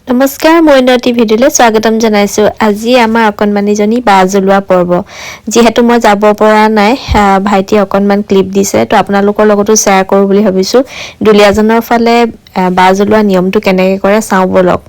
নমস্কাৰ মই নটি ভিডিঅ'লৈ স্বাগতম জনাইছো। আজি আমাৰ অকণমানিজনী বা জ্বলোৱা পৰ্ব। যিহেতু মই যাব পৰা নাই, ভাইটি অকণমান ক্লিপ দিছে, তো আপোনালোকৰ লগতো শ্বেয়াৰ কৰোঁ বুলি ভাবিছোঁ। দুলীয়াজনৰ ফালে বা জ্বলোৱা নিয়মটো কেনেকৈ কৰে চাওঁ ব'লক।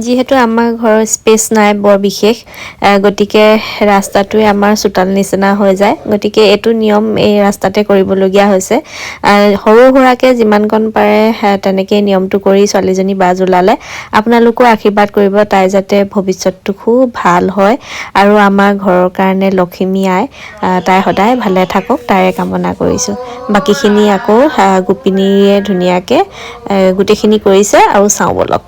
যিহেতু আমাৰ ঘৰৰ স্পেচ নাই বৰ বিশেষ, গতিকে ৰাস্তাটোৱে আমাৰ চোতাল নিচিনা হৈ যায়। গতিকে এইটো নিয়ম এই ৰাস্তাতে কৰিবলগীয়া হৈছে। সৰু সুৰাকৈ যিমানকণ পাৰে তেনেকৈ নিয়মটো কৰি ছোৱালীজনী বা জ্বলালে। আপোনালোকেও আশীৰ্বাদ কৰিব তাই যাতে ভৱিষ্যতটো খুব ভাল হয় আৰু আমাৰ ঘৰৰ কাৰণে লখিমী আই তাই সদায় ভালে থাকক তাৰে কামনা কৰিছোঁ। বাকীখিনি আকৌ গোপিনীয়ে ধুনীয়াকৈ গোটেইখিনি কৰিছে আৰু চাওঁ ব'লক।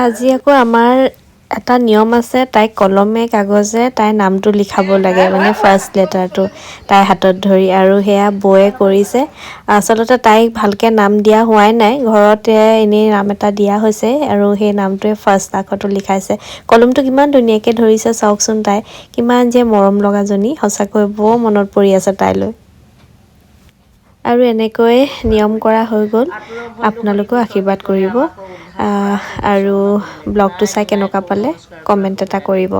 আজি আকৌ আমাৰ এটা নিয়ম আছে, তাইক কলমে কাগজে তাইৰ নামটো লিখাব লাগে, মানে ফাৰ্ষ্ট লেটাৰটো তাইৰ হাতত ধৰি, আৰু সেয়া বৌয়ে কৰিছে। আচলতে তাইক ভালকৈ নাম দিয়া হোৱাই নাই, ঘৰতে এনেই নাম এটা দিয়া হৈছে আৰু সেই নামটোৱে ফাৰ্ষ্ট আখৰটো লিখাইছে। কলমটো কিমান ধুনীয়াকৈ ধৰিছে চাওকচোন, তাই কিমান যে মৰম লগাজনী, সঁচাকৈ বৰ মনত পৰি আছে তাইলৈ। আৰু এনেকৈ নিয়ম কৰা হৈ গ'ল। আপোনালোকেও আশীৰ্বাদ কৰিব আৰু ব্লগটো চাই কেনেকুৱা পালে কমেণ্ট এটা কৰিব।